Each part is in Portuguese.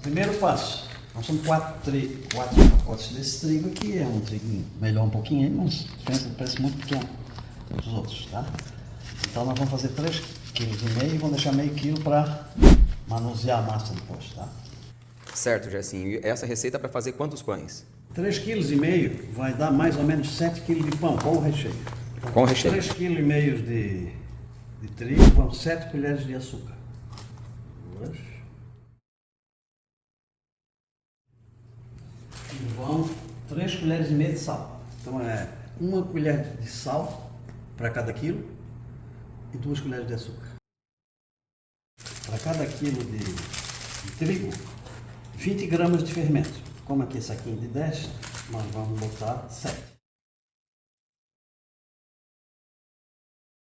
Primeiro passo, nós são quatro pacotes desse trigo aqui, é um trigo melhor um pouquinho aí, mas parece muito pequeno dos outros, tá? Então nós vamos fazer 3,5 kg e vamos deixar meio quilo para manusear a massa depois, tá? Certo, Gersinho. E essa receita é para fazer quantos pães? 3,5 kg vai dar mais ou menos 7 kg de pão com o recheio. Com o recheio. 3,5 kg de trigo vão 7 colheres de açúcar. 2. E vão 3 colheres e meia de sal. Então é 1 colher de sal para cada quilo e 2 colheres de açúcar. Para cada quilo de trigo, 20 gramas de fermento. Como aqui esse saquinho de 10, nós vamos botar 7.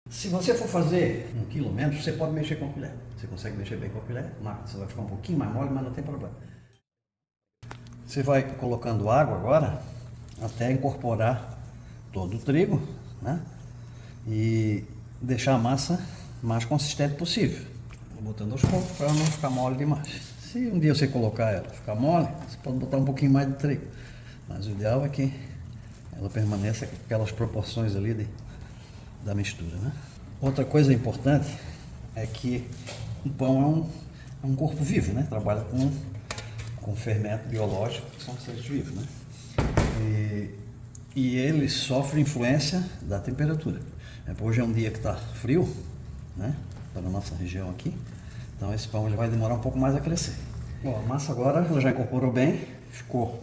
Se você for fazer 1 quilo menos, você pode mexer com a colher. Você consegue mexer bem com a colher, você vai ficar um pouquinho mais mole, mas não tem problema. Você vai colocando água agora, até incorporar todo o trigo, né? E deixar a massa mais consistente possível. Vou botando aos poucos para não ficar mole demais. Se um dia você colocar ela ficar mole, você pode botar um pouquinho mais de trigo. Mas o ideal é que ela permaneça com aquelas proporções ali da mistura, né? Outra coisa importante é que o pão é um corpo vivo, né? Trabalha com fermento biológico, que são seres vivos, né? E ele sofre influência da temperatura. Hoje é um dia que está frio, né? Para a nossa região aqui. Então esse pão ele vai demorar um pouco mais a crescer. Bom, a massa agora ela já incorporou bem, ficou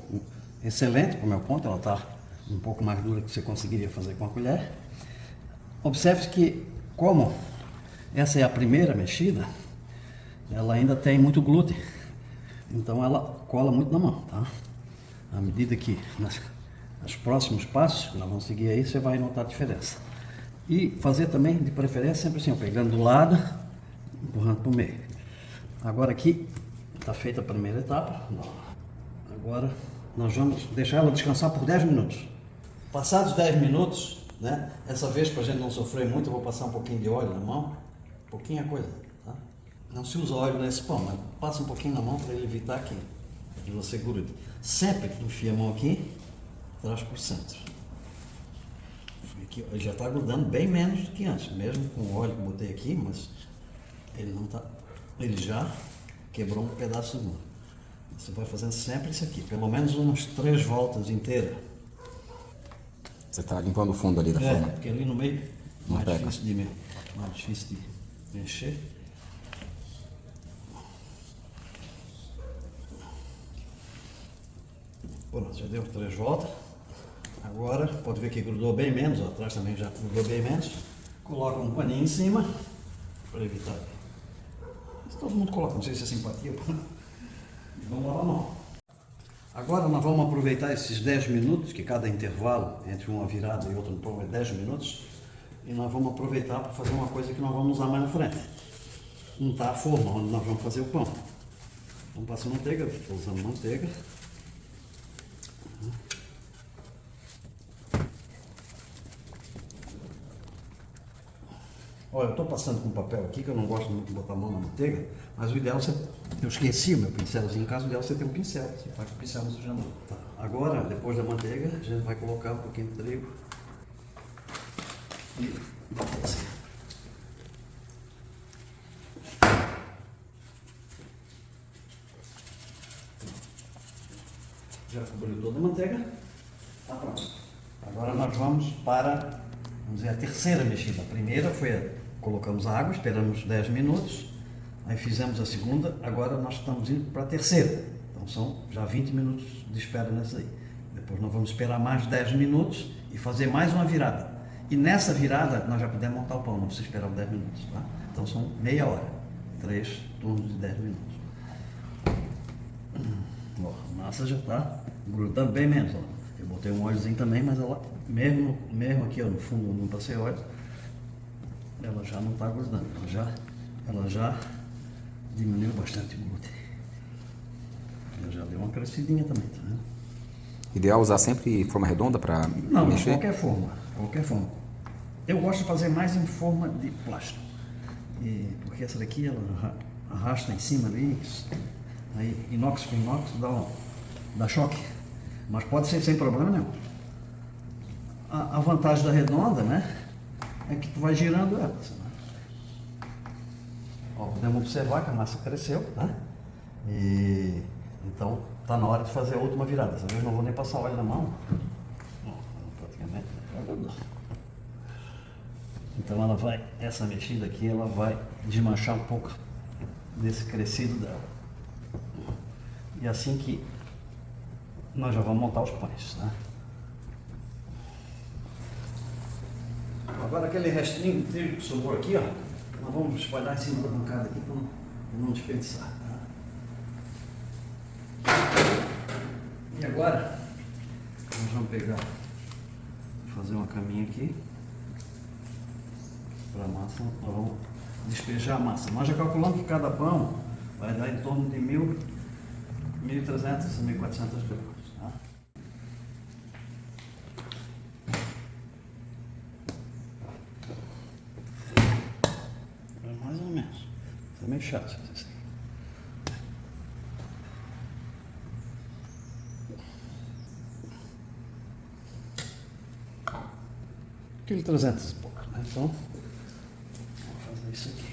excelente para o meu ponto, ela está um pouco mais dura que você conseguiria fazer com a colher. Observe que, como essa é a primeira mexida, ela ainda tem muito glúten, então ela cola muito na mão, tá? À medida que nos próximos passos que nós vamos seguir aí, você vai notar a diferença. E fazer também, de preferência, sempre assim, pegando do lado, empurrando para o meio. Agora aqui está feita a primeira etapa. Agora nós vamos deixar ela descansar por 10 minutos. Passados 10 minutos, né? Essa vez, para a gente não sofrer muito, eu vou passar um pouquinho de óleo na mão. Pouquinha coisa, tá? Não se usa óleo nesse pão, mas passa um pouquinho na mão para ele evitar que você grude. Sempre que enfia a mão aqui, traz para o centro. Aqui, ele já está grudando bem menos do que antes, mesmo com o óleo que eu botei aqui, mas ele não está. Ele já quebrou um pedaço do muro. Você vai fazendo sempre isso aqui, pelo menos umas 3 voltas inteiras. Você está limpando o fundo ali da forma. Porque ali no meio mais difícil de mexer. Pronto, já deu 3 voltas. Agora, pode ver que grudou bem menos, ó, atrás também já grudou bem menos. Coloca um paninho em cima, para evitar. Todo mundo coloca, não sei se é simpatia. Vamos lavar a mão. Agora nós vamos aproveitar esses 10 minutos, que cada intervalo entre uma virada e outra no pão é 10 minutos, e nós vamos aproveitar para fazer uma coisa que nós vamos usar mais na frente. Untar a forma onde nós vamos fazer o pão. Então passa manteiga, estou usando manteiga. Olha, eu estou passando com papel aqui, que eu não gosto muito de botar a mão na manteiga, mas o ideal é você... Eu esqueci o meu pincelzinho, em caso o ideal é você ter um pincel. Você faz com o pincel no sujando. Tá. Agora, depois da manteiga, a gente vai colocar um pouquinho de trigo e bater assim. Já cobriu toda a manteiga. Tá pronto. Agora nós vamos para... Vamos dizer, a terceira mexida. A primeira foi, colocamos a água, esperamos 10 minutos, aí fizemos a segunda, agora nós estamos indo para a terceira. Então são já 20 minutos de espera nessa aí. Depois nós vamos esperar mais 10 minutos e fazer mais uma virada. E nessa virada nós já podemos montar o pão, não precisa esperar 10 minutos, tá? Então são meia hora, 3 turnos de 10 minutos. Ó, a massa já está grudando bem menos, ó. Eu botei um óleozinho também, mas ela, mesmo aqui ó, no fundo onde não passei óleo, ela já não está grudando, ela já diminuiu bastante o glúten. Ela já deu uma crescidinha também, tá vendo? Ideal usar sempre forma redonda para mexer? Não, qualquer forma. Eu gosto de fazer mais em forma de plástico, porque essa daqui ela arrasta em cima ali, Aí inox com inox dá choque, mas pode ser sem problema nenhum. A vantagem da redonda, né, é que tu vai girando ela. Né? Ó, podemos observar que a massa cresceu, né? E então tá na hora de fazer a última virada. Dessa vez não vou nem passar óleo na mão. Praticamente. Então ela vai, essa mexida aqui, ela vai desmanchar um pouco desse crescido dela. E assim que nós já vamos montar os pães, né? Agora aquele restinho de trigo que sobrou aqui, ó, nós vamos espalhar em cima da bancada aqui para não desperdiçar. Tá? E agora nós vamos pegar, fazer uma caminha aqui para a massa, nós vamos despejar a massa. Nós já calculamos que cada pão vai dar em torno de 1.300 a 1.400 gramas. Tá? Mais ou menos. Isso é meio chato fazer isso aqui. Aquele 300 e pouco, né? Então, vou fazer isso aqui.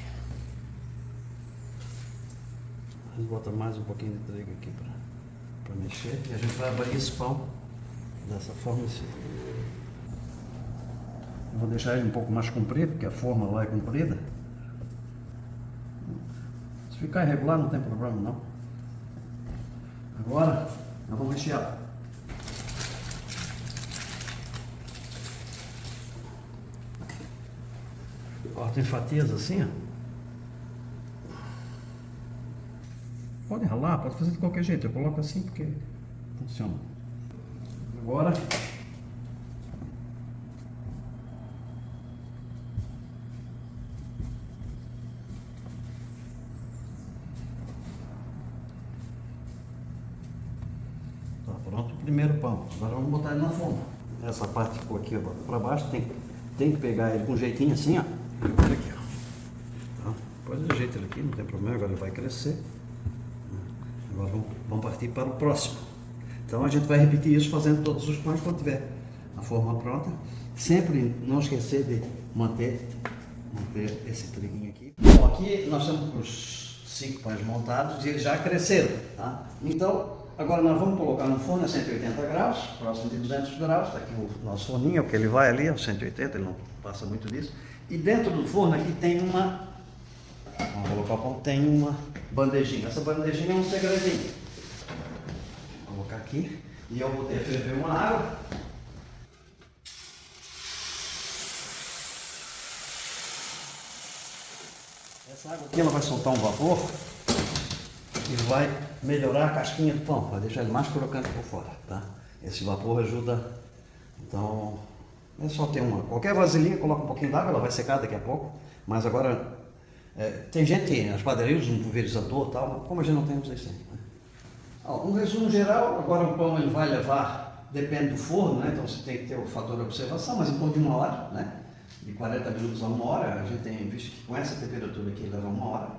A gente bota mais um pouquinho de trigo aqui para mexer e a gente vai abrir esse pão dessa forma assim. Eu vou deixar ele um pouco mais comprido, porque a forma lá é comprida. Se ficar irregular não tem problema não. Agora nós vamos rechear. Ó, tem fatias assim, ó. Pode ralar, pode fazer de qualquer jeito. Eu coloco assim porque funciona. Agora tá pronto o primeiro pão. Agora vamos botar ele na forma. Essa parte ficou aqui para baixo, tem que pegar ele com um jeitinho assim, ó. Olha aqui, ó. Tá? Depois ajeita ele aqui, não tem problema, agora ele vai crescer. Agora vamos partir para o próximo. Então a gente vai repetir isso fazendo todos os pães quando tiver a forma pronta. Sempre não esquecer de manter esse triguinho aqui. Bom, aqui nós temos os 5 pães montados e eles já cresceram. Tá? Então agora nós vamos colocar no forno a 180 graus, próximo de 200 graus. Está aqui o nosso forninho, porque ele vai ali a 180, ele não passa muito disso. E dentro do forno aqui tem uma, vamos colocar o pão, tem uma bandejinha. Essa bandejinha é um segredinho. Vou colocar aqui e eu botei a ferver uma água. Essa água aqui ela vai soltar um vapor e vai melhorar a casquinha do pão, vai deixar ele mais crocante por fora, tá? Esse vapor ajuda, então é só ter qualquer vasilhinha, coloca um pouquinho d'água, ela vai secar daqui a pouco, mas agora tem gente, as padarias usam um pulverizador e tal, mas como a gente não tem, vocês têm. Né? Um resumo geral, agora o pão ele vai levar, depende do forno, né? Então você tem que ter o fator de observação, mas em torno de 1 hora, né? De 40 minutos a 1 hora, a gente tem visto que com essa temperatura aqui ele leva 1 hora.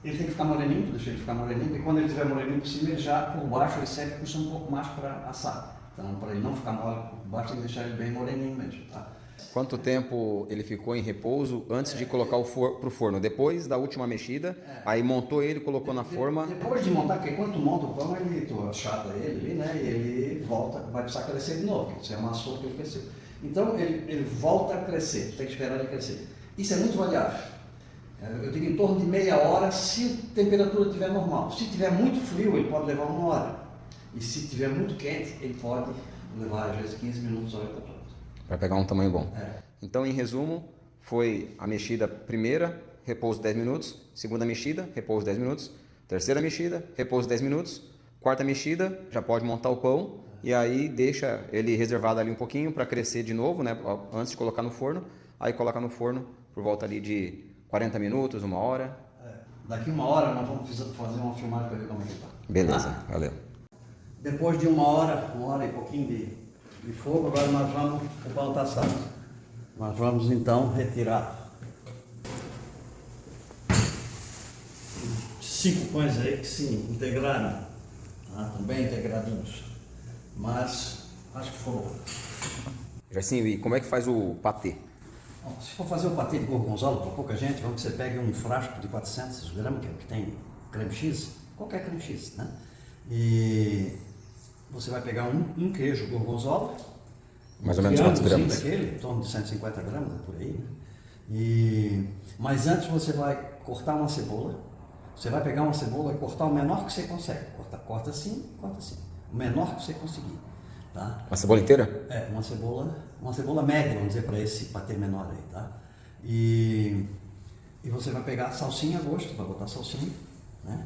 Ele tem que ficar moreninho, deixa ele ficar moreninho, e quando ele estiver moreninho por cima, ele já por baixo ele sempre puxa um pouco mais para assar. Então, para ele não ficar mole por baixo, tem que deixar ele bem moreninho mesmo, tá? Quanto tempo ele ficou em repouso antes de colocar pro forno? Depois da última mexida, aí montou ele, colocou na forma. Depois de montar, porque quando tu monta o pão, tu achata ele, né? E ele volta, vai precisar crescer de novo, porque você amassou que ele cresceu. Então ele volta a crescer, tem que esperar ele crescer. Isso é muito variável. Eu digo em torno de meia hora se a temperatura estiver normal. Se estiver muito frio, ele pode levar 1 hora. E se estiver muito quente, ele pode levar às vezes 15 minutos a hora pronto. Para pegar um tamanho bom. Então, em resumo, foi a mexida primeira, repouso 10 minutos, segunda mexida, repouso 10 minutos, terceira mexida, repouso 10 minutos, quarta mexida, já pode montar o pão e aí deixa ele reservado ali um pouquinho para crescer de novo, né, antes de colocar no forno. Aí coloca no forno por volta ali de 40 minutos, 1 hora. Daqui 1 hora nós vamos fazer uma filmagem para ver como é que está. Beleza, valeu. Depois de 1 hora e pouquinho de fogo, agora nós vamos, o pão está assado. Nós vamos então retirar 5 pães aí que se integraram, tá? Estão bem integradinhos, mas acho que foram. Jairzinho, e como é que faz o patê? Bom, se for fazer o patê de gorgonzola para pouca gente, vamos que você pegue um frasco de 400 gramas, que é o que tem creme X, qualquer creme X, né? E você vai pegar um queijo gorgonzola, Mais ou menos quantos gramas? daquele, em torno de 150 gramas, por aí, né? Mas antes você vai cortar uma cebola, você vai pegar uma cebola e cortar o menor que você consegue, corta assim, o menor que você conseguir, tá? Uma cebola inteira? É, uma cebola média, vamos dizer, para esse patê menor aí, tá? E você vai pegar salsinha a gosto, vai botar salsinha, né?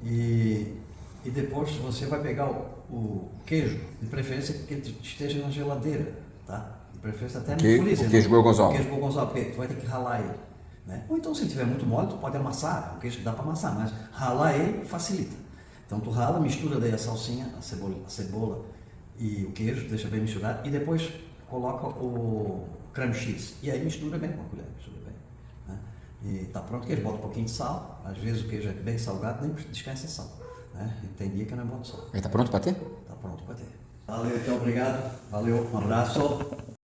E depois você vai pegar o queijo, de preferência que ele esteja na geladeira, tá? De preferência até no freezer. O queijo gorgonzola. O queijo gorgonzola, porque tu vai ter que ralar ele, né? Ou então, se tiver muito mole, tu pode amassar, o queijo dá para amassar, mas ralar ele facilita. Então tu rala, mistura daí a salsinha, a cebola e o queijo, deixa bem misturado, e depois coloca o creme X, e aí mistura bem com a colher, mistura bem, né? E tá pronto o queijo, bota um pouquinho de sal, às vezes o queijo é bem salgado, nem dispensa sal, né? E tem dia que não é bom de sal. Aí tá pronto o patê? Tá pronto o patê. Valeu, então, obrigado, valeu, um abraço.